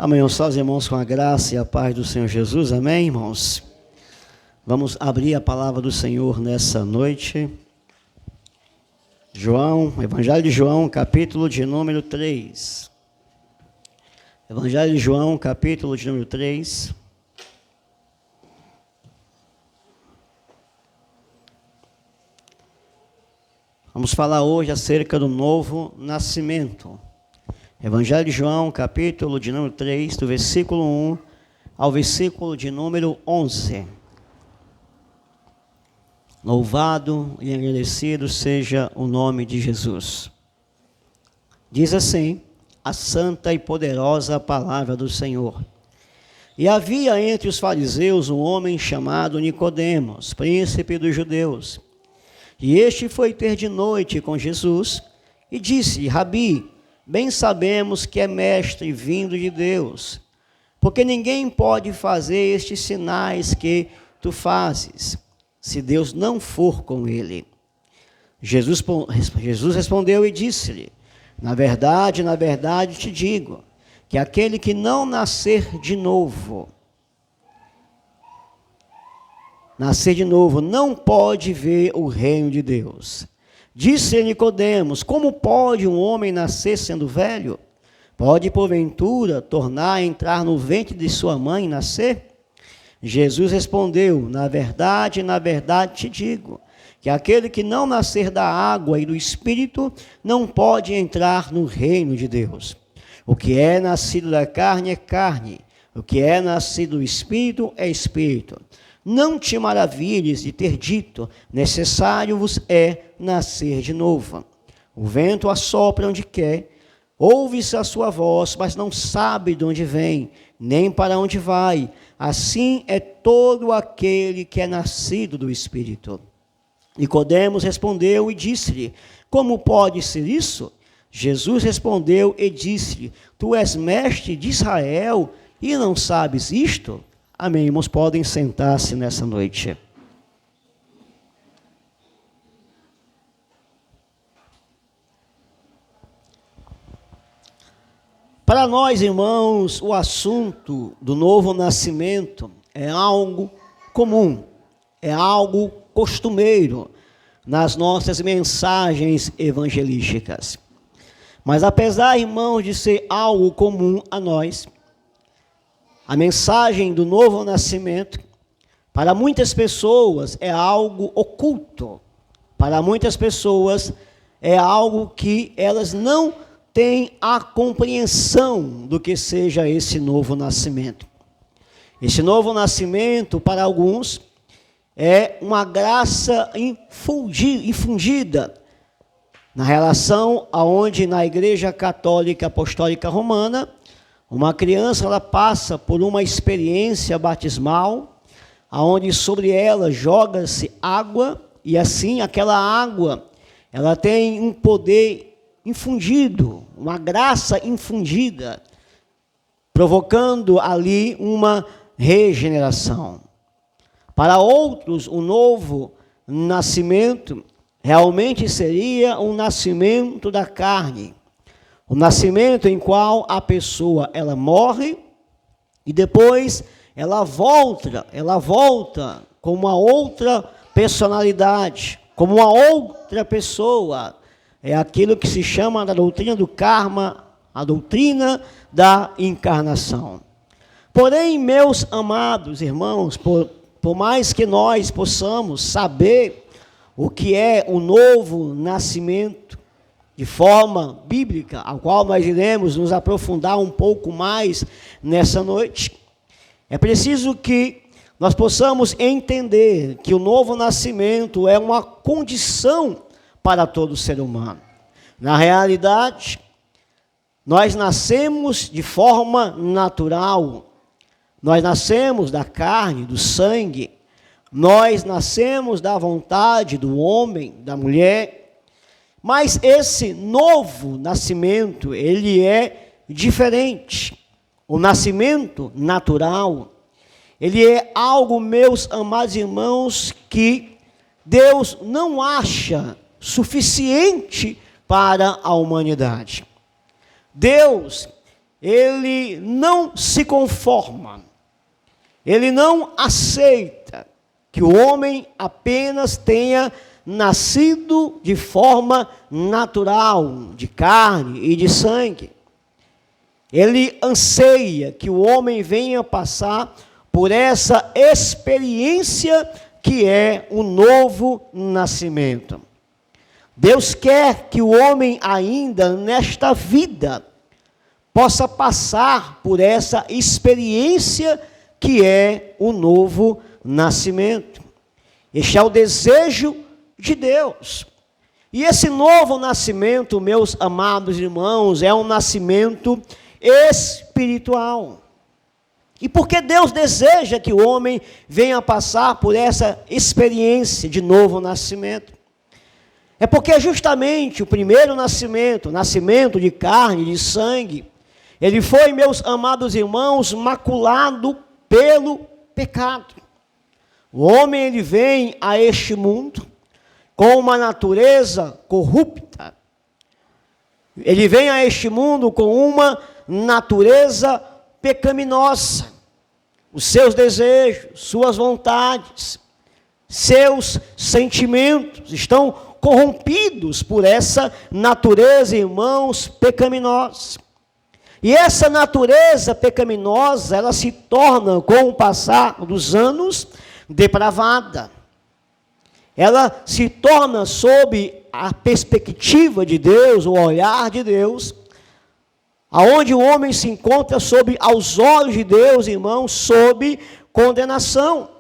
Amém. Os irmãos, com a graça e a paz do Senhor Jesus. Amém, irmãos? Vamos abrir a palavra do Senhor nessa noite. Evangelho de João, capítulo de número 3. Evangelho de João, capítulo de número 3. Vamos falar hoje acerca do novo nascimento. Evangelho de João, capítulo de número 3, do versículo 1 ao versículo de número 11. Louvado e agradecido seja o nome de Jesus. Diz assim a santa e poderosa palavra do Senhor. E havia entre os fariseus um homem chamado Nicodemos, príncipe dos judeus. E este foi ter de noite com Jesus e disse: Rabi, bem sabemos que é mestre vindo de Deus, porque ninguém pode fazer estes sinais que tu fazes, se Deus não for com ele. Jesus respondeu e disse-lhe: na verdade te digo, que aquele que não nascer de novo, não pode ver o reino de Deus. Disse Nicodemos: como pode um homem nascer sendo velho? Pode, porventura, tornar a entrar no ventre de sua mãe e nascer? Jesus respondeu: na verdade te digo, que aquele que não nascer da água e do Espírito não pode entrar no reino de Deus. O que é nascido da carne é carne, o que é nascido do Espírito é Espírito. Não te maravilhes de ter dito: necessário vos é nascer de novo. O vento assopra onde quer, ouve-se a sua voz, mas não sabe de onde vem, nem para onde vai. Assim é todo aquele que é nascido do Espírito. Nicodemos respondeu e disse-lhe: como pode ser isso? Jesus respondeu e disse-lhe: tu és mestre de Israel e não sabes isto? Amém, irmãos, podem sentar-se nessa noite. Para nós, irmãos, o assunto do novo nascimento é algo comum, é algo costumeiro nas nossas mensagens evangelísticas. Mas apesar, irmãos, de ser algo comum a nós, a mensagem do novo nascimento, para muitas pessoas, é algo oculto. Para muitas pessoas, é algo que elas não têm a compreensão do que seja esse novo nascimento. Esse novo nascimento, para alguns, é uma graça infundida na relação aonde na Igreja Católica Apostólica Romana, uma criança ela passa por uma experiência batismal, onde sobre ela joga-se água, e assim aquela água ela tem um poder infundido, uma graça infundida, provocando ali uma regeneração. Para outros, o novo nascimento realmente seria um nascimento da carne. O nascimento em qual a pessoa ela morre e depois ela volta com uma outra personalidade, como uma outra pessoa. É aquilo que se chama da doutrina do karma, a doutrina da encarnação. Porém, meus amados irmãos, por mais que nós possamos saber o que é o novo nascimento, de forma bíblica, a qual nós iremos nos aprofundar um pouco mais nessa noite, é preciso que nós possamos entender que o novo nascimento é uma condição para todo ser humano. Na realidade, nós nascemos de forma natural, nós nascemos da carne, do sangue, nós nascemos da vontade do homem, da mulher. Mas esse novo nascimento, ele é diferente. O nascimento natural, ele é algo, meus amados irmãos, que Deus não acha suficiente para a humanidade. Deus, ele não se conforma, ele não aceita que o homem apenas tenha nascido de forma natural, de carne e de sangue. Ele anseia que o homem venha passar por essa experiência que é o novo nascimento. Deus quer que o homem ainda nesta vida possa passar por essa experiência que é o novo nascimento. Este é o desejo de Deus. E esse novo nascimento, meus amados irmãos, é um nascimento espiritual. E porque Deus deseja que o homem venha passar por essa experiência de novo nascimento? É porque justamente o primeiro nascimento, nascimento de carne, de sangue, ele foi, meus amados irmãos, maculado pelo pecado. O homem, ele vem a este mundo com uma natureza corrupta. Ele vem a este mundo com uma natureza pecaminosa. Os seus desejos, suas vontades, seus sentimentos estão corrompidos por essa natureza, irmãos, pecaminosa. E essa natureza pecaminosa, ela se torna, com o passar dos anos, depravada. Ela se torna, sob a perspectiva de Deus, o olhar de Deus, aonde o homem se encontra aos olhos de Deus, irmãos, sob condenação.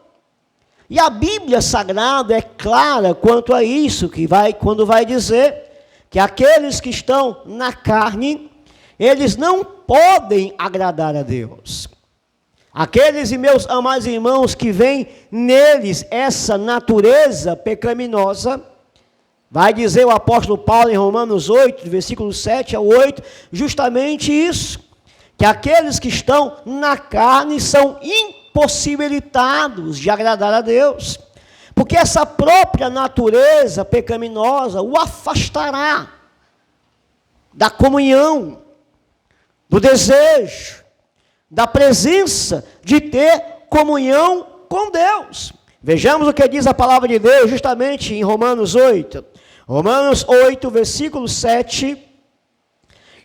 E a Bíblia Sagrada é clara quanto a isso, quando vai dizer que aqueles que estão na carne, eles não podem agradar a Deus. Aqueles, meus amados irmãos, que veem neles essa natureza pecaminosa, vai dizer o apóstolo Paulo em Romanos 8, versículos 7 ao 8, justamente isso, que aqueles que estão na carne são impossibilitados de agradar a Deus, porque essa própria natureza pecaminosa o afastará da comunhão, do desejo, da presença de ter comunhão com Deus. Vejamos o que diz a palavra de Deus justamente em Romanos 8. Romanos 8, versículo 7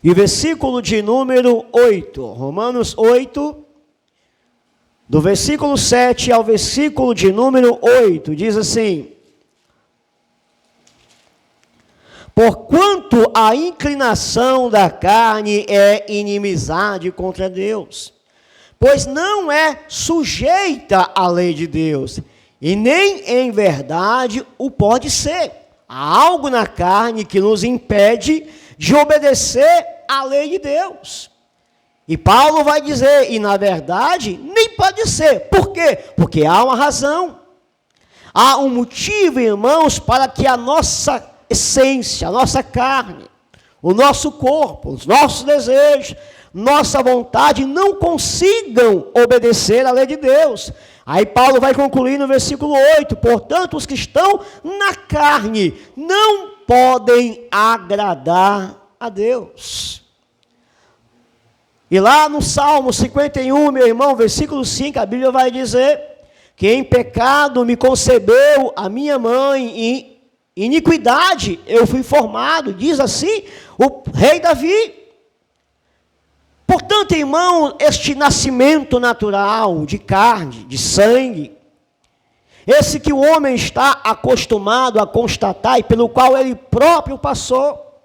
e versículo de número 8. Romanos 8, do versículo 7 ao versículo de número 8, diz assim: porquanto a inclinação da carne é inimizade contra Deus, pois não é sujeita à lei de Deus, e nem em verdade o pode ser. Há algo na carne que nos impede de obedecer à lei de Deus. E Paulo vai dizer, e na verdade, nem pode ser. Por quê? Porque há uma razão. Há um motivo, irmãos, para que a nossa essência, a nossa carne, o nosso corpo, os nossos desejos, nossa vontade não consigam obedecer à lei de Deus. Aí Paulo vai concluir no versículo 8, portanto, os que estão na carne não podem agradar a Deus. E lá no Salmo 51, meu irmão, versículo 5, a Bíblia vai dizer que em pecado me concebeu a minha mãe, e iniquidade eu fui formado, diz assim o rei Davi. Portanto, irmão, este nascimento natural de carne, de sangue, esse que o homem está acostumado a constatar e pelo qual ele próprio passou,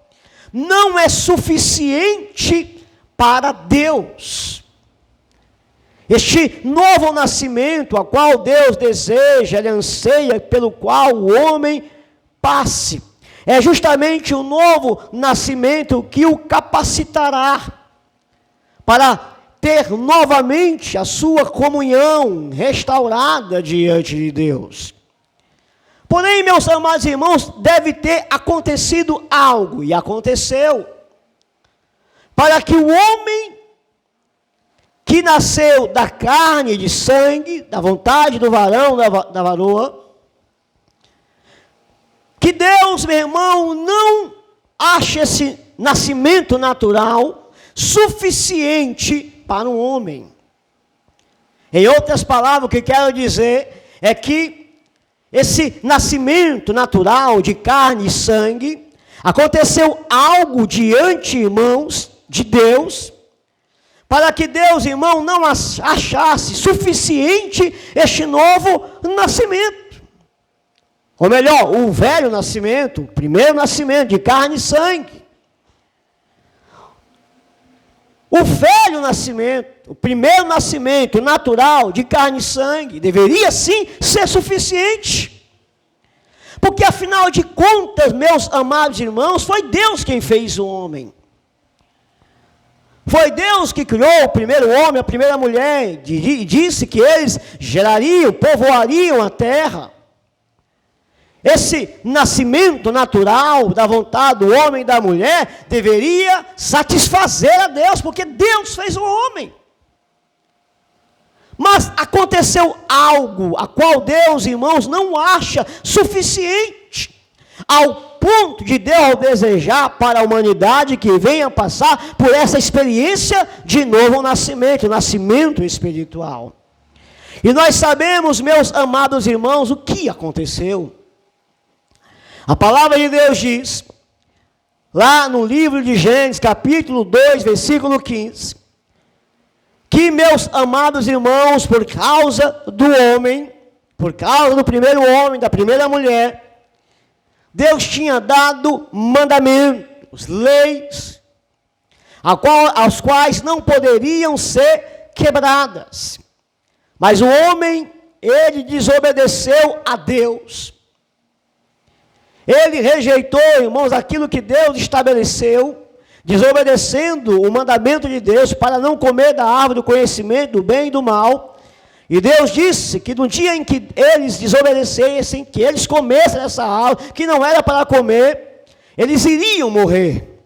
não é suficiente para Deus. Este novo nascimento, a qual Deus deseja, ele anseia, pelo qual o homem passe, é justamente o novo nascimento que o capacitará para ter novamente a sua comunhão restaurada diante de Deus. Porém, meus amados irmãos, deve ter acontecido algo, e aconteceu, para que o homem que nasceu da carne e de sangue, da vontade do varão, da varoa, que Deus, meu irmão, não acha esse nascimento natural, suficiente para um homem. Em outras palavras, o que quero dizer é que esse nascimento natural de carne e sangue, aconteceu algo diante, irmãos, de Deus, para que Deus, irmão, não achasse suficiente este novo nascimento. Ou melhor, o velho nascimento, o primeiro nascimento de carne e sangue. O velho nascimento, o primeiro nascimento natural de carne e sangue, deveria sim ser suficiente. Porque afinal de contas, meus amados irmãos, foi Deus quem fez o homem. Foi Deus que criou o primeiro homem, a primeira mulher, e disse que eles gerariam, povoariam a terra. Esse nascimento natural da vontade do homem e da mulher deveria satisfazer a Deus, porque Deus fez o homem. Mas aconteceu algo a qual Deus, irmãos, não acha suficiente, ao ponto de Deus desejar para a humanidade que venha passar por essa experiência de novo nascimento, nascimento espiritual. E nós sabemos, meus amados irmãos, o que aconteceu. A palavra de Deus diz, lá no livro de Gênesis, capítulo 2, versículo 15, que, meus amados irmãos, por causa do homem, por causa do primeiro homem, da primeira mulher, Deus tinha dado mandamentos, leis, aos quais não poderiam ser quebradas. Mas o homem, ele desobedeceu a Deus. Ele rejeitou, irmãos, aquilo que Deus estabeleceu, desobedecendo o mandamento de Deus para não comer da árvore do conhecimento do bem e do mal. E Deus disse que no dia em que eles desobedecessem, que eles comessem essa árvore, que não era para comer, eles iriam morrer.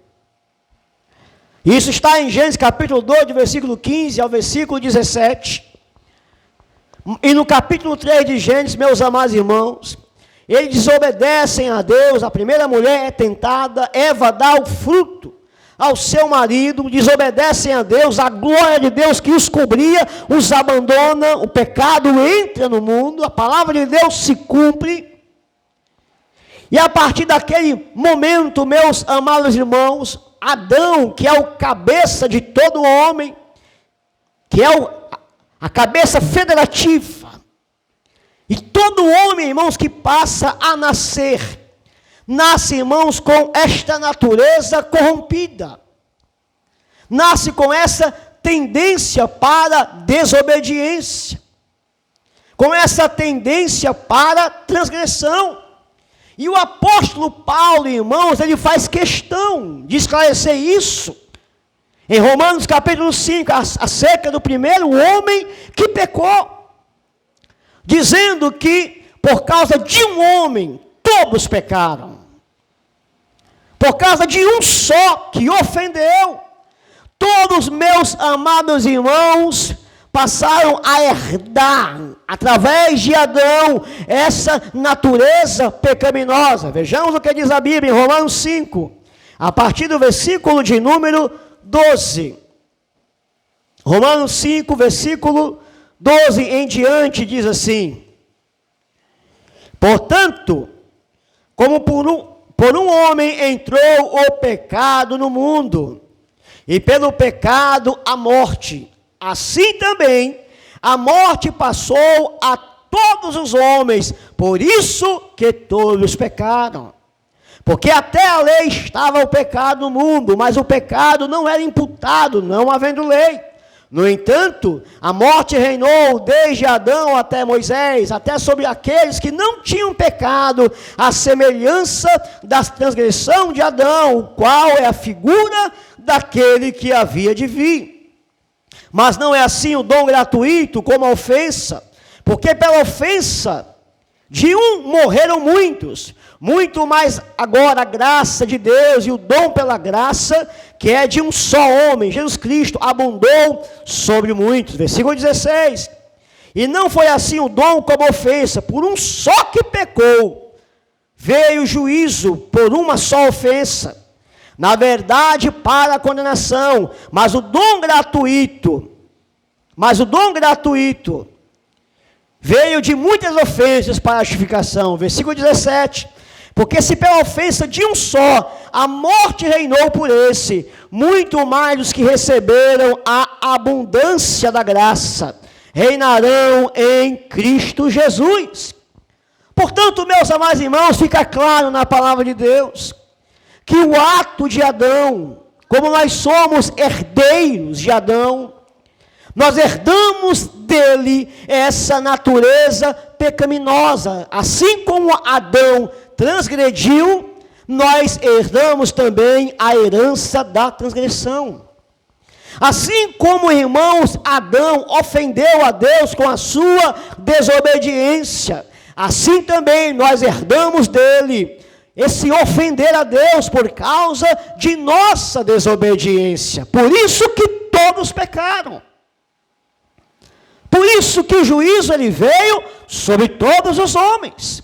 Isso está em Gênesis capítulo 2, do versículo 15 ao versículo 17. E no capítulo 3 de Gênesis, meus amados irmãos, eles desobedecem a Deus, a primeira mulher é tentada, Eva dá o fruto ao seu marido, desobedecem a Deus, a glória de Deus que os cobria, os abandona, o pecado entra no mundo, a palavra de Deus se cumpre, e a partir daquele momento, meus amados irmãos, Adão, que é o cabeça de todo homem, que é a cabeça federativa, e todo homem, irmãos, que passa a nascer, nasce, irmãos, com esta natureza corrompida. Nasce com essa tendência para desobediência. Com essa tendência para transgressão. E o apóstolo Paulo, irmãos, ele faz questão de esclarecer isso. Em Romanos capítulo 5, acerca do primeiro homem que pecou. Dizendo que, por causa de um homem, todos pecaram. Por causa de um só que ofendeu, todos, meus amados irmãos, passaram a herdar, através de Adão, essa natureza pecaminosa. Vejamos o que diz a Bíblia em Romanos 5, a partir do versículo de número 12. Romanos 5, versículo 12 em diante, diz assim: portanto, como por um homem entrou o pecado no mundo, e pelo pecado a morte, assim também a morte passou a todos os homens, por isso que todos pecaram. Porque até a lei estava o pecado no mundo, mas o pecado não era imputado, não havendo lei. No entanto, a morte reinou desde Adão até Moisés, até sobre aqueles que não tinham pecado, a semelhança da transgressão de Adão, o qual é a figura daquele que havia de vir. Mas não é assim o dom gratuito como a ofensa, porque pela ofensa de um morreram muitos, muito mais agora a graça de Deus e o dom pela graça, que é de um só homem, Jesus Cristo, abundou sobre muitos. Versículo 16. E não foi assim o dom como a ofensa, por um só que pecou, veio o juízo por uma só ofensa, na verdade para a condenação, mas o dom gratuito veio de muitas ofensas para a justificação. Versículo 17. Porque se pela ofensa de um só a morte reinou por esse, muito mais os que receberam a abundância da graça reinarão em Cristo Jesus. Portanto, meus amados irmãos, fica claro na palavra de Deus que o ato de Adão, como nós somos herdeiros de Adão, nós herdamos dele essa natureza pecaminosa. Assim como Adão transgrediu, nós herdamos também a herança da transgressão. Assim como, irmãos, Adão ofendeu a Deus com a sua desobediência, assim também nós herdamos dele esse ofender a Deus por causa de nossa desobediência. Por isso que todos pecaram. Por isso que o juízo ele veio sobre todos os homens.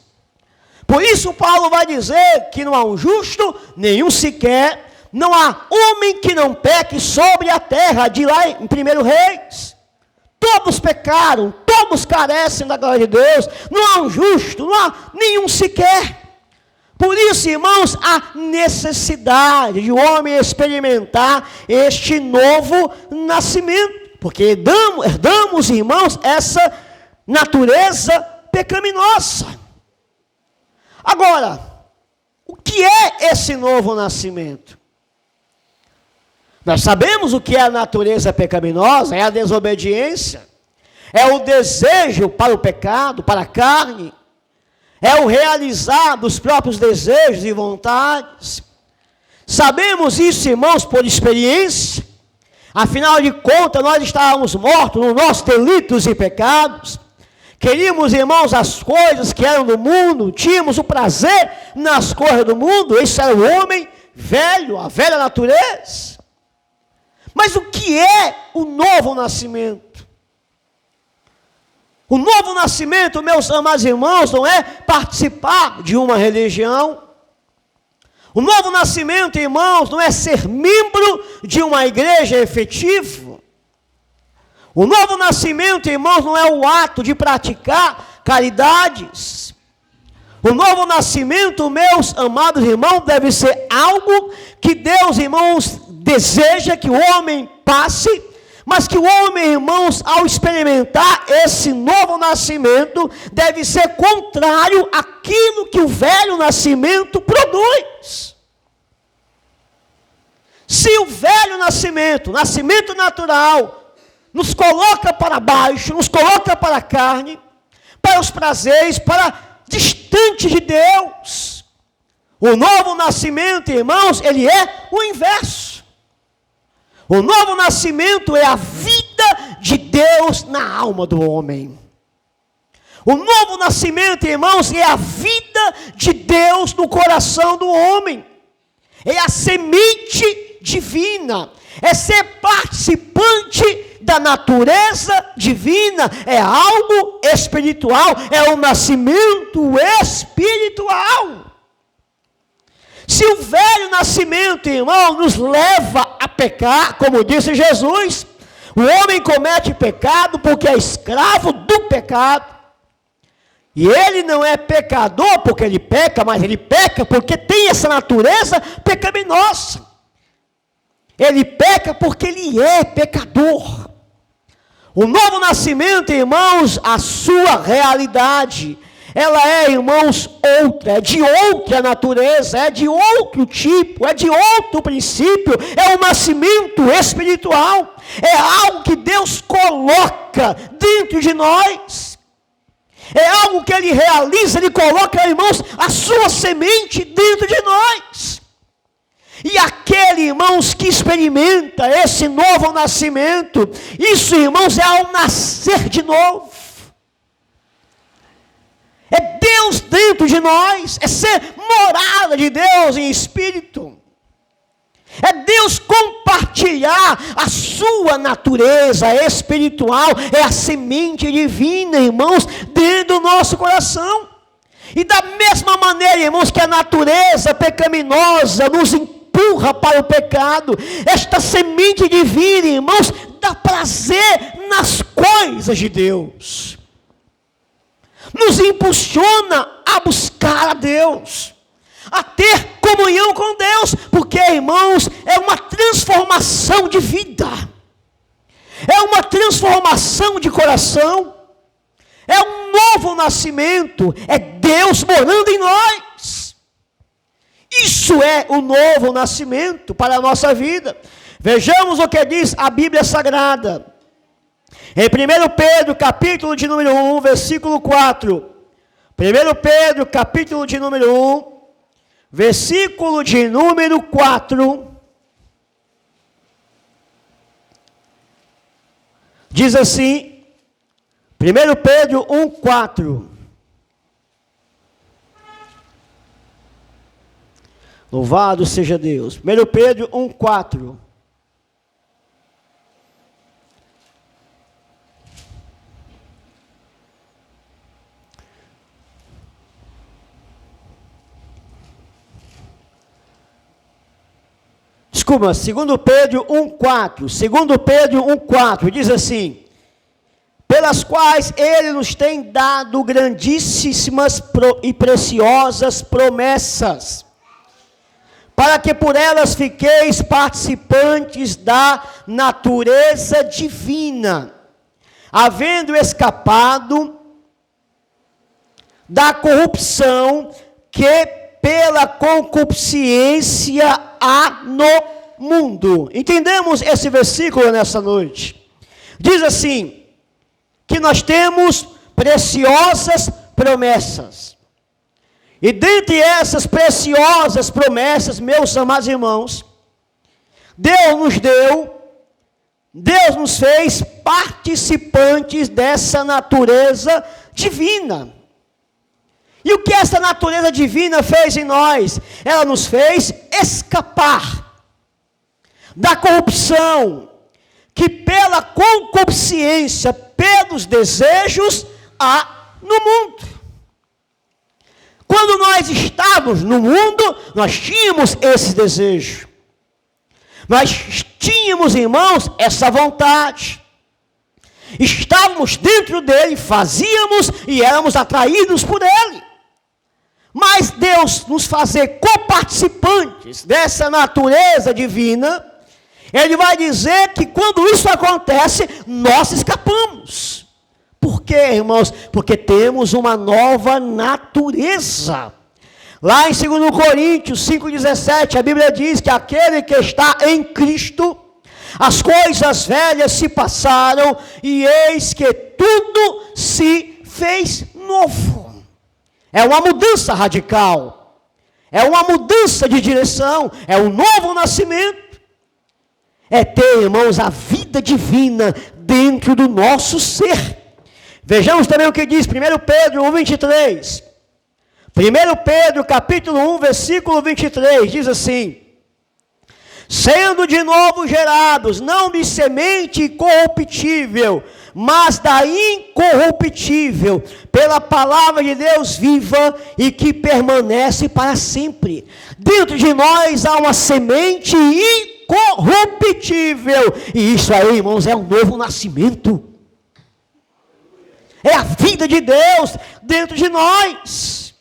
Por isso Paulo vai dizer que não há um justo, nenhum sequer, não há homem que não peque sobre a terra, de lá em 1 Reis. Todos pecaram, todos carecem da glória de Deus, não há um justo, não há nenhum sequer. Por isso, irmãos, há necessidade de o homem experimentar este novo nascimento, porque herdamos, irmãos, essa natureza pecaminosa. Agora, o que é esse novo nascimento? Nós sabemos o que é a natureza pecaminosa, é a desobediência, é o desejo para o pecado, para a carne, é o realizar dos próprios desejos e vontades. Sabemos isso, irmãos, por experiência. Afinal de contas, nós estávamos mortos nos nossos delitos e pecados. Queríamos, irmãos, as coisas que eram do mundo, tínhamos o prazer nas coisas do mundo. Isso era o homem velho, a velha natureza. Mas o que é o novo nascimento? O novo nascimento, meus amados irmãos, não é participar de uma religião. O novo nascimento, irmãos, não é ser membro de uma igreja efetivo. O novo nascimento, irmãos, não é o ato de praticar caridades. O novo nascimento, meus amados irmãos, deve ser algo que Deus, irmãos, deseja que o homem passe, mas que o homem, irmãos, ao experimentar esse novo nascimento, deve ser contrário àquilo que o velho nascimento produz. Se o velho nascimento, nascimento natural, nos coloca para baixo, nos coloca para a carne, para os prazeres, para distante de Deus, o novo nascimento, irmãos, ele é o inverso. O novo nascimento é a vida de Deus na alma do homem. O novo nascimento, irmãos, é a vida de Deus no coração do homem. É a semente divina. É ser participante da natureza divina. É algo espiritual. É um nascimento espiritual. Se o velho nascimento, irmão, nos leva a pecar, como disse Jesus, o homem comete pecado porque é escravo do pecado. E ele não é pecador porque ele peca, mas ele peca porque tem essa natureza pecaminosa. Ele peca porque ele é pecador. O novo nascimento, irmãos, a sua realidade, ela é, irmãos, outra, é de outra natureza, é de outro tipo, é de outro princípio, é um nascimento espiritual, é algo que Deus coloca dentro de nós, é algo que Ele realiza, Ele coloca, irmãos, a sua semente dentro de nós. E aquele, irmãos, que experimenta esse novo nascimento, isso, irmãos, é ao nascer de novo. É Deus dentro de nós, é ser morada de Deus em espírito. É Deus compartilhar a sua natureza espiritual, é a semente divina, irmãos, dentro do nosso coração. E da mesma maneira, irmãos, que a natureza pecaminosa nos impede empurra para o pecado. Esta semente divina, irmãos, dá prazer nas coisas de Deus. Nos impulsiona a buscar a Deus, a ter comunhão com Deus, porque, irmãos, é uma transformação de vida, é uma transformação de coração, é um novo nascimento, é Deus morando em nós. Isso é o novo nascimento para a nossa vida. Vejamos o que diz a Bíblia Sagrada. Em 1 Pedro, capítulo de número 1, versículo 4. 1 Pedro, capítulo de número 1, versículo de número 4. Diz assim, 1 Pedro 1, 4. Louvado seja Deus. 1 Pedro 1, 4. Desculpa, 2 Pedro 1,4. 2 Pedro 1,4 diz assim: pelas quais ele nos tem dado grandíssimas e preciosas promessas, para que por elas fiqueis participantes da natureza divina, havendo escapado da corrupção que pela concupiscência há no mundo. Entendemos esse versículo nessa noite? Diz assim, que nós temos preciosas promessas. E dentre essas preciosas promessas, meus amados irmãos, Deus nos fez participantes dessa natureza divina. E o que essa natureza divina fez em nós? Ela nos fez escapar da corrupção que pela concupiscência, pelos desejos, há no mundo. Quando nós estávamos no mundo, nós tínhamos esse desejo. Nós tínhamos, irmãos, essa vontade. Estávamos dentro dele, fazíamos e éramos atraídos por ele. Mas Deus nos fazer coparticipantes dessa natureza divina, Ele vai dizer que quando isso acontece, nós escapamos. Por quê, irmãos? Porque temos uma nova natureza. Lá em 2 Coríntios 5,17, a Bíblia diz que aquele que está em Cristo, as coisas velhas se passaram e eis que tudo se fez novo. É uma mudança radical, é uma mudança de direção, é um novo nascimento. É ter, irmãos, a vida divina dentro do nosso ser. Vejamos também o que diz 1 Pedro 1,23. 1 Pedro capítulo 1, versículo 23, diz assim: sendo de novo gerados, não de semente corruptível, mas da incorruptível, pela palavra de Deus viva e que permanece para sempre. Dentro de nós há uma semente incorruptível, e isso aí, irmãos, é um novo nascimento. É a vida de Deus dentro de nós.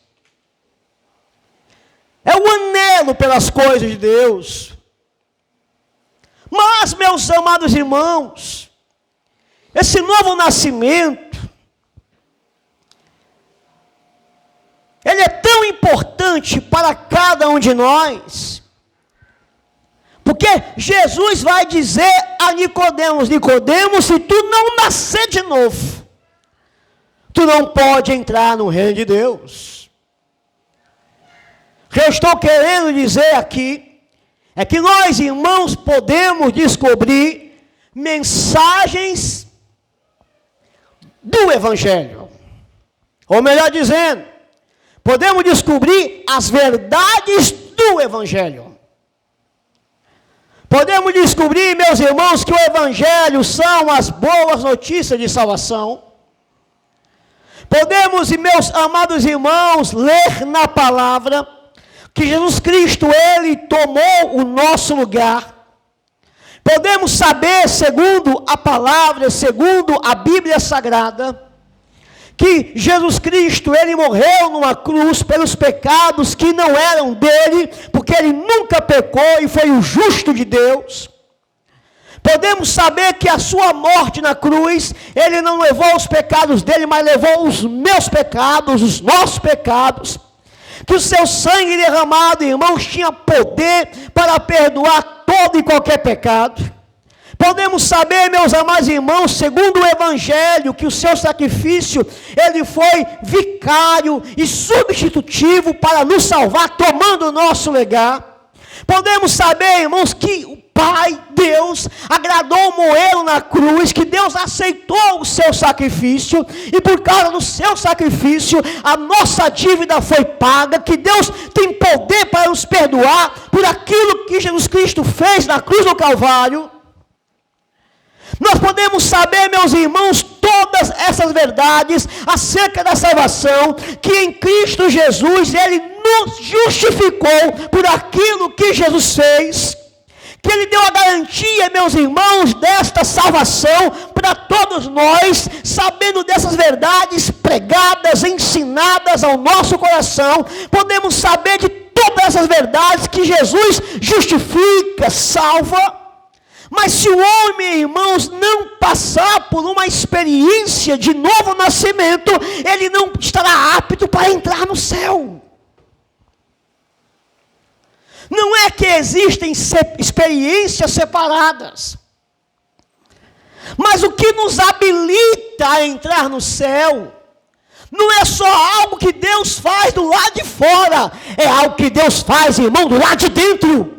É o anelo pelas coisas de Deus. Mas, meus amados irmãos, esse novo nascimento, ele é tão importante para cada um de nós, porque Jesus vai dizer a Nicodemos: Nicodemos, se tu não nascer de novo, tu não pode entrar no reino de Deus. O que eu estou querendo dizer aqui é que nós, irmãos, podemos descobrir mensagens do Evangelho. Ou melhor dizendo, podemos descobrir as verdades do Evangelho. Podemos descobrir, meus irmãos, que o Evangelho são as boas notícias de salvação. Podemos, meus amados irmãos, ler na palavra que Jesus Cristo, Ele tomou o nosso lugar. Podemos saber, segundo a palavra, segundo a Bíblia Sagrada, que Jesus Cristo, Ele morreu numa cruz pelos pecados que não eram dele, porque Ele nunca pecou e foi o justo de Deus. Podemos saber que a sua morte na cruz, Ele não levou os pecados dele, mas levou os meus pecados, os nossos pecados. Que o seu sangue derramado, irmãos, tinha poder para perdoar todo e qualquer pecado. Podemos saber, meus amados irmãos, segundo o Evangelho, que o seu sacrifício, ele foi vicário e substitutivo para nos salvar, tomando o nosso lugar. Podemos saber, irmãos, que o Pai, Deus, agradou moê-lo na cruz, que Deus aceitou o seu sacrifício, e por causa do seu sacrifício, a nossa dívida foi paga, que Deus tem poder para nos perdoar por aquilo que Jesus Cristo fez na cruz do Calvário. Nós podemos saber, meus irmãos, todas essas verdades acerca da salvação, que em Cristo Jesus, Ele nos justificou por aquilo que Jesus fez, que Ele deu a garantia, meus irmãos, desta salvação para todos nós, sabendo dessas verdades pregadas, ensinadas ao nosso coração. Podemos saber de todas essas verdades que Jesus justifica, salva. Mas se o homem, irmãos, não passar por uma experiência de novo nascimento, ele não estará apto para entrar no céu. Não é que existem experiências separadas, mas o que nos habilita a entrar no céu não é só algo que Deus faz do lado de fora, é algo que Deus faz, irmão, do lado de dentro.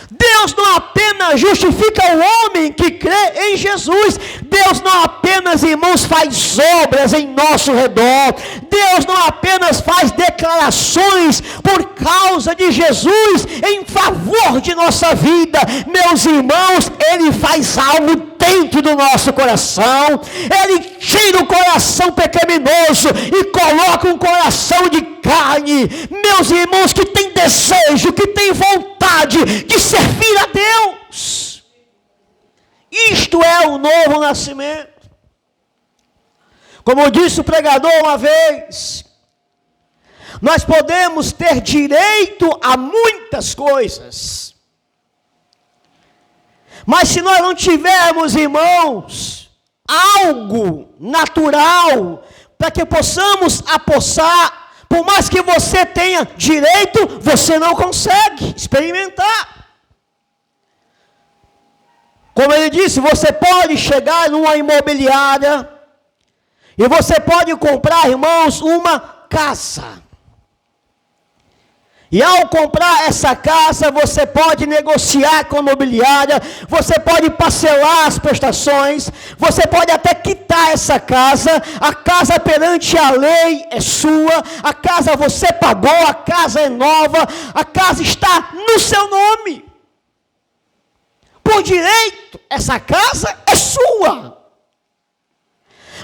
Deus não apenas justifica o homem que crê em Jesus, Deus não apenas, irmãos, faz obras em nosso redor, Deus não apenas faz declarações por causa de Jesus em favor de nossa vida, meus irmãos, Ele faz algo dentro do nosso coração. Ele tira o coração pecaminoso e coloca um coração de carne, meus irmãos, que tem desejo, que tem vontade de servir a Deus. Isto é o novo nascimento. Como disse o pregador uma vez, nós podemos ter direito a muitas coisas, mas se nós não tivermos, irmãos, algo natural para que possamos apossar, por mais que você tenha direito, você não consegue experimentar. Como ele disse, você pode chegar numa imobiliária e você pode comprar, irmãos, uma casa. E ao comprar essa casa, você pode negociar com a imobiliária, você pode parcelar as prestações, você pode até quitar essa casa, a casa perante a lei é sua, a casa você pagou, a casa é nova, a casa está no seu nome. Por direito, essa casa é sua.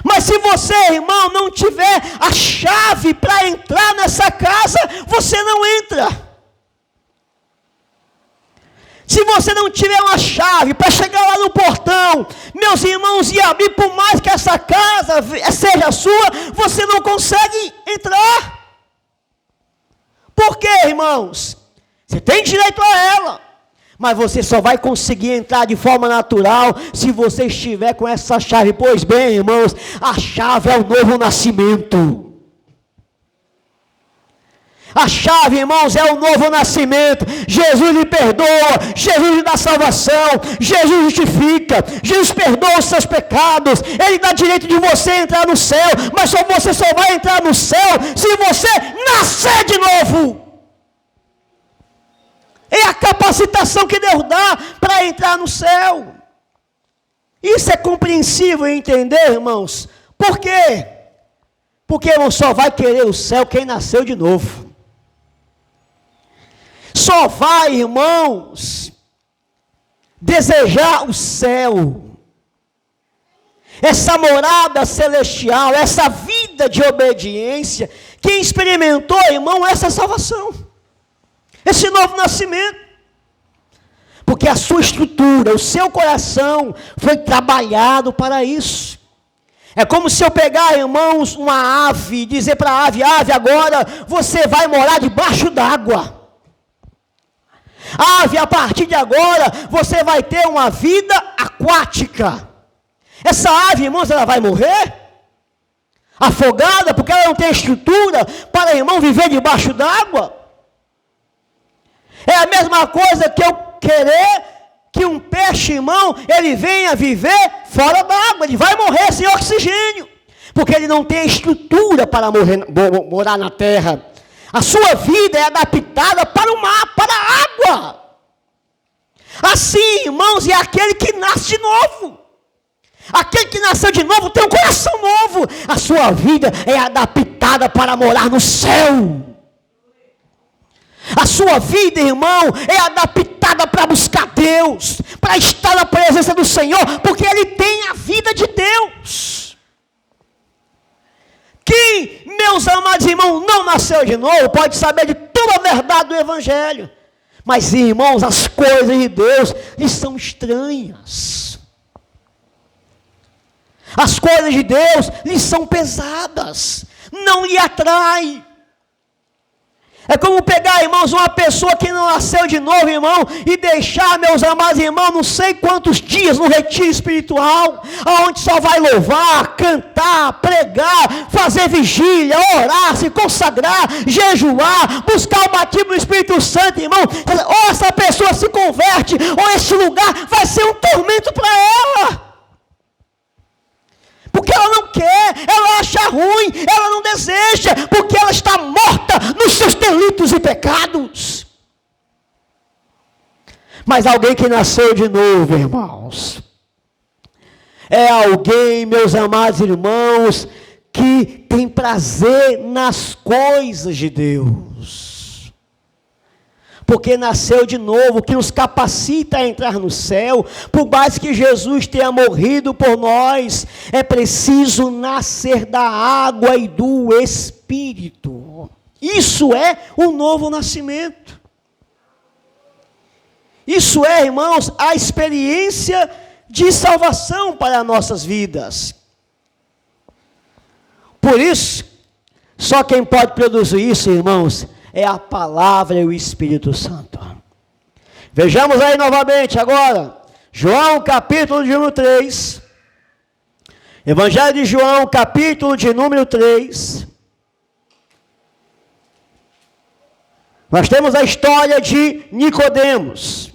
Mas se você, irmão, não tiver a chave para entrar nessa casa, você não entra. Se você não tiver uma chave para chegar lá no portão, meus irmãos, e abrir, por mais que essa casa seja sua, você não consegue entrar. Por quê, irmãos? Você tem direito a ela. Mas você só vai conseguir entrar de forma natural se você estiver com essa chave. Pois bem, irmãos, a chave é o novo nascimento. A chave, irmãos, é o novo nascimento. Jesus lhe perdoa, Jesus lhe dá salvação, Jesus justifica, Jesus perdoa os seus pecados, Ele dá direito de você entrar no céu, mas você só vai entrar no céu se você nascer de novo. É a capacitação que Deus dá para entrar no céu. Isso é compreensível entender, irmãos. Por quê? Porque, irmão, só vai querer o céu quem nasceu de novo. Só vai, irmãos, desejar o céu. Essa morada celestial, essa vida de obediência, Quem experimentou, irmão, essa salvação, esse novo nascimento. Porque a sua estrutura, o seu coração foi trabalhado para isso. É como se eu pegar, irmãos, uma ave e dizer para a ave, ave, agora você vai morar debaixo d'água. Ave, a partir de agora, você vai ter uma vida aquática. Essa ave, irmãos, ela vai morrer afogada, porque ela não tem estrutura para, irmão, viver debaixo d'água. É a mesma coisa que eu querer que um peixe, irmão, ele venha viver fora d'água. Ele vai morrer sem oxigênio, porque ele não tem estrutura para morar na terra. A sua vida é adaptada para o mar, para a água. Assim, irmãos, é aquele que nasce de novo. Aquele que nasceu de novo tem um coração novo. A sua vida é adaptada para morar no céu. A sua vida, irmão, é adaptada para buscar Deus, para estar na presença do Senhor, porque Ele tem a vida de Deus. Quem, meus amados irmãos, não nasceu de novo, pode saber de toda a verdade do Evangelho. Mas, irmãos, as coisas de Deus lhes são estranhas. As coisas de Deus lhes são pesadas, não lhe atrai. É como pegar, irmãos, uma pessoa que não nasceu de novo, irmão, e deixar, meus amados irmãos, não sei quantos dias no retiro espiritual, onde só vai louvar, cantar, pregar, fazer vigília, orar, se consagrar, jejuar, buscar o batismo do Espírito Santo, irmão. Ou essa pessoa se converte, ou esse lugar vai ser um tormento para ela. Porque ela não quer, ela acha ruim, ela não deseja, porque ela está morta nos seus delitos e pecados. Mas alguém que nasceu de novo, irmãos, é alguém, meus amados irmãos, que tem prazer nas coisas de Deus. Porque nasceu de novo, que nos capacita a entrar no céu. Por mais que Jesus tenha morrido por nós, é preciso nascer da água e do Espírito. Isso é o novo nascimento. Isso é, irmãos, a experiência de salvação para nossas vidas. Por isso, só quem pode produzir isso, irmãos, é a palavra e o Espírito Santo. Vejamos aí novamente agora, João capítulo de número 3, Evangelho de João capítulo de número 3, nós temos a história de Nicodemos,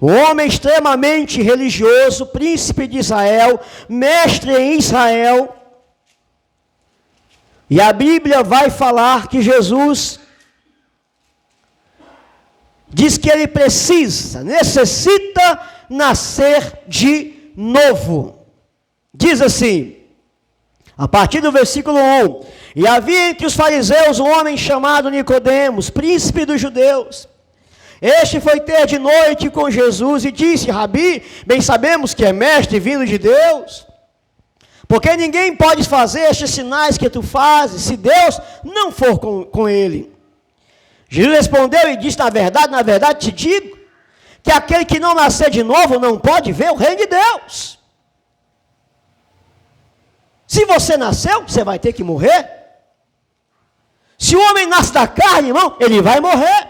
um homem extremamente religioso, príncipe de Israel, mestre em Israel. E a Bíblia vai falar que Jesus diz que ele necessita nascer de novo. Diz assim, a partir do versículo 1, e havia entre os fariseus um homem chamado Nicodemos, príncipe dos judeus. Este foi ter de noite com Jesus e disse, Rabi, bem sabemos que é mestre vindo de Deus, porque ninguém pode fazer estes sinais que tu fazes, se Deus não for com ele. Jesus respondeu e disse, na verdade te digo, que aquele que não nascer de novo não pode ver o reino de Deus. Se você nasceu, você vai ter que morrer. Se o homem nasce da carne, irmão, ele vai morrer.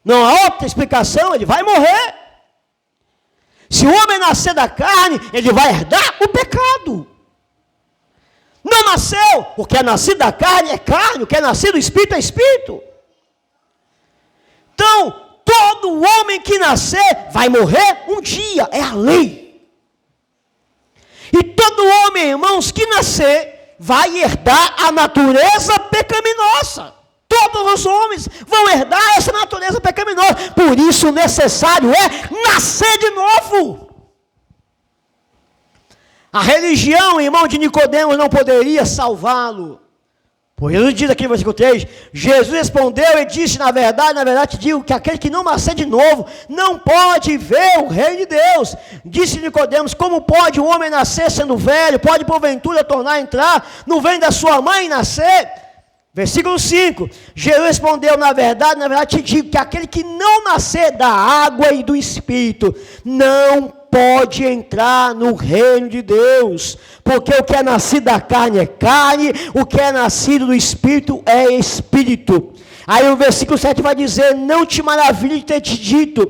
Não há outra explicação, ele vai morrer. Se o homem nascer da carne, ele vai herdar o pecado. Não nasceu, o que é nascido da carne é carne, o que é nascido do Espírito é Espírito. Então, todo homem que nascer vai morrer um dia, é a lei. E todo homem, irmãos, que nascer, vai herdar a natureza pecaminosa. Todos os homens vão herdar essa natureza pecaminosa. Por isso, necessário é nascer de novo. A religião, irmão, de Nicodemos não poderia salvá-lo. Pois Jesus diz aqui no versículo 3, Jesus respondeu e disse, na verdade te digo, que aquele que não nascer de novo, não pode ver o reino de Deus. Disse Nicodemos, como pode um homem nascer sendo velho? Pode porventura tornar a entrar no ventre da sua mãe e nascer? Versículo 5, Jesus respondeu, na verdade te digo, que aquele que não nascer da água e do Espírito, não pode entrar no reino de Deus, porque o que é nascido da carne é carne, o que é nascido do Espírito é Espírito. Aí o versículo 7 vai dizer, não te maravilhe de ter te dito,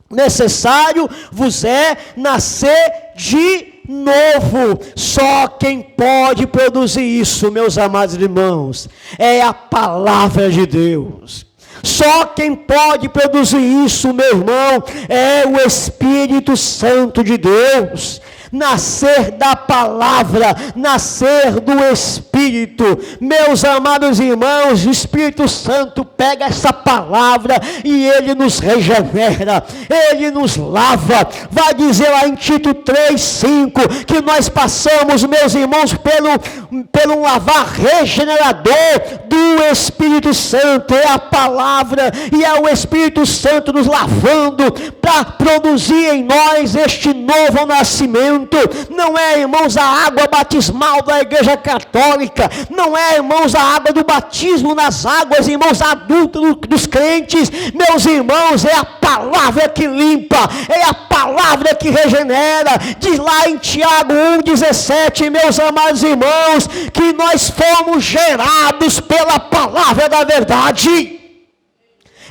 necessário vos é nascer de novo. Só quem pode produzir isso, meus amados irmãos, é a palavra de Deus. Só quem pode produzir isso, meu irmão, é o Espírito Santo de Deus. Nascer da palavra, nascer do Espírito. Meus amados irmãos, o Espírito Santo pega essa palavra e ele nos regenera, ele nos lava. Vai dizer lá em Tito 3:5 que nós passamos, meus irmãos, pelo lavar regenerador do Espírito Santo. É a palavra e é o Espírito Santo nos lavando para produzir em nós este novo nascimento. Não é, irmãos, a água batismal da Igreja Católica, não é, irmãos, a água do batismo nas águas, irmãos, adultas dos crentes. Meus irmãos, é a palavra que limpa, é a palavra que regenera. Diz lá em Tiago 1,17, meus amados irmãos, que nós fomos gerados pela palavra da verdade.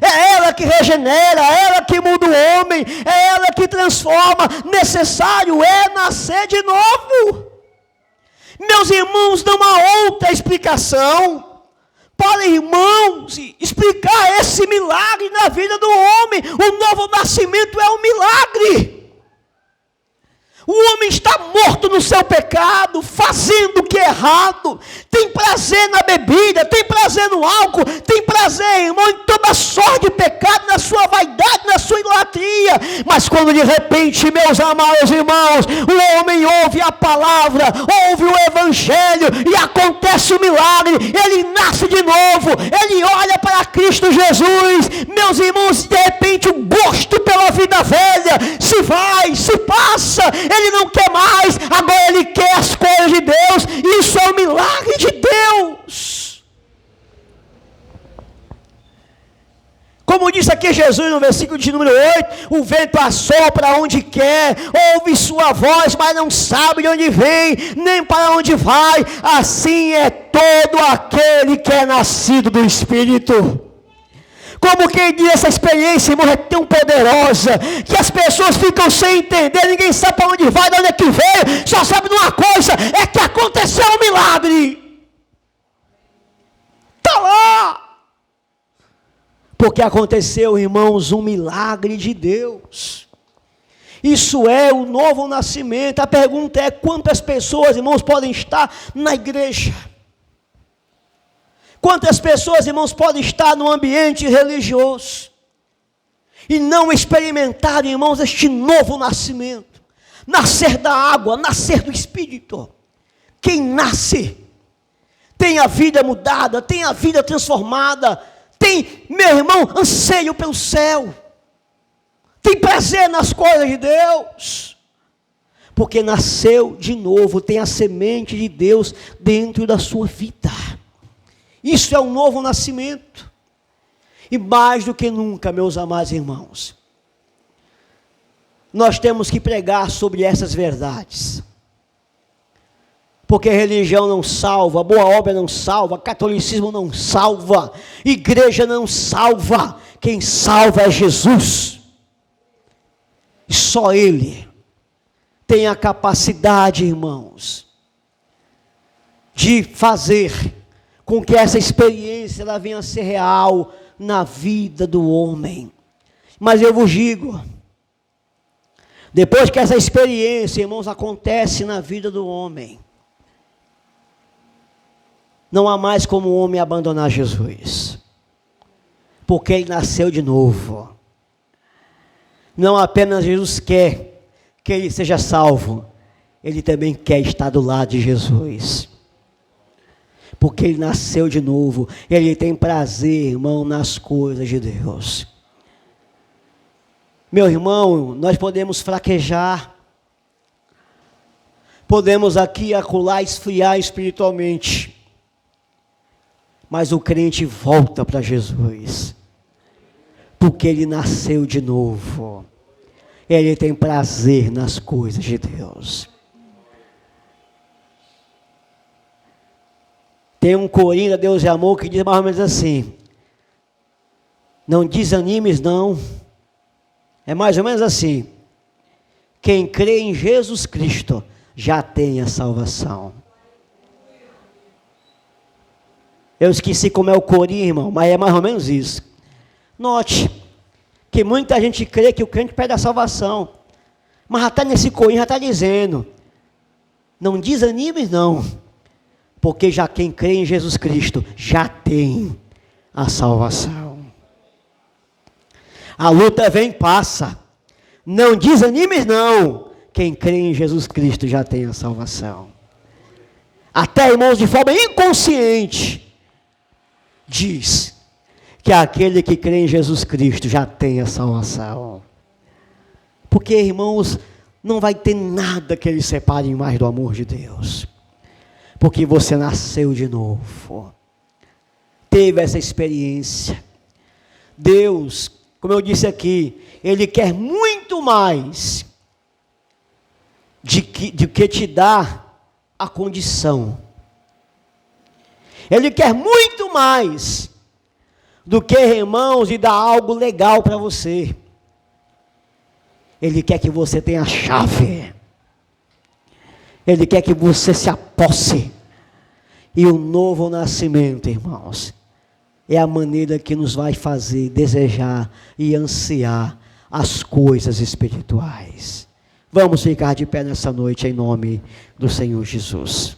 É ela que regenera, é ela que muda o homem, é ela que transforma. Necessário é nascer de novo. Meus irmãos, não há outra explicação para, irmãos, explicar esse milagre na vida do homem. O novo nascimento é um milagre. O homem está morto no seu pecado, fazendo o que é errado, tem prazer na bebida, tem prazer no álcool, tem prazer, irmão, em toda sorte de pecado, na sua vaidade, na sua idolatria. Mas quando de repente, meus amados irmãos, o homem ouve a palavra, ouve o evangelho e acontece o milagre, ele nasce de novo, ele olha para Cristo Jesus. Meus irmãos, de repente o gosto pela vida velha se vai, se passa. Ele não quer mais, agora ele quer as coisas de Deus. Isso é um milagre de Deus. Como disse aqui Jesus no versículo de número 8, o vento assopra onde quer, ouve sua voz, mas não sabe de onde vem, nem para onde vai. Assim é todo aquele que é nascido do Espírito. Como quem diz, essa experiência, irmão, é tão poderosa, que as pessoas ficam sem entender, ninguém sabe para onde vai, de onde é que veio, só sabe de uma coisa, é que aconteceu um milagre. Está lá. Porque aconteceu, irmãos, um milagre de Deus. Isso é o novo nascimento. A pergunta é, quantas pessoas, irmãos, podem estar na igreja? Quantas pessoas, irmãos, podem estar no ambiente religioso e não experimentar, irmãos, este novo nascimento? Nascer da água, nascer do Espírito. Quem nasce tem a vida mudada, tem a vida transformada, tem, meu irmão, anseio pelo céu, tem prazer nas coisas de Deus, porque nasceu de novo, tem a semente de Deus dentro da sua vida. Isso é um novo nascimento. E mais do que nunca, meus amados irmãos, nós temos que pregar sobre essas verdades. Porque religião não salva, boa obra não salva, catolicismo não salva, igreja não salva. Quem salva é Jesus. E só Ele tem a capacidade, irmãos, de fazer com que essa experiência ela venha a ser real na vida do homem. Mas eu vos digo, depois que essa experiência, irmãos, acontece na vida do homem, não há mais como o homem abandonar Jesus, porque ele nasceu de novo. Não apenas Jesus quer que ele seja salvo, ele também quer estar do lado de Jesus. porque ele nasceu de novo. Ele tem prazer, irmão, nas coisas de Deus. Meu irmão, nós podemos fraquejar, podemos aqui e acolá esfriar espiritualmente, mas o crente volta para Jesus, porque ele nasceu de novo. Ele tem prazer nas coisas de Deus. Tem um corinho da Deus e Amor que diz mais ou menos assim: não desanimes não. É mais ou menos assim: quem crê em Jesus Cristo já tem a salvação. Eu esqueci como é o corinho, irmão, mas é mais ou menos isso. Note que muita gente crê que o crente perde a salvação, mas já está nesse corinho, já está dizendo: não desanimes não, porque já quem crê em Jesus Cristo já tem a salvação. A luta vem e passa, não desanimes não, quem crê em Jesus Cristo já tem a salvação. Até, irmãos, de forma inconsciente, diz que aquele que crê em Jesus Cristo já tem a salvação. Porque, irmãos, não vai ter nada que eles separem mais do amor de Deus. Porque você nasceu de novo. Teve essa experiência. Deus, como eu disse aqui, Ele quer muito mais de que te dar a condição. Ele quer muito mais do que, irmãos, de dar algo legal para você. Ele quer que você tenha a chave. Ele quer que você se aposse. E o novo nascimento, irmãos, é a maneira que nos vai fazer desejar e ansiar as coisas espirituais. Vamos ficar de pé nessa noite em nome do Senhor Jesus.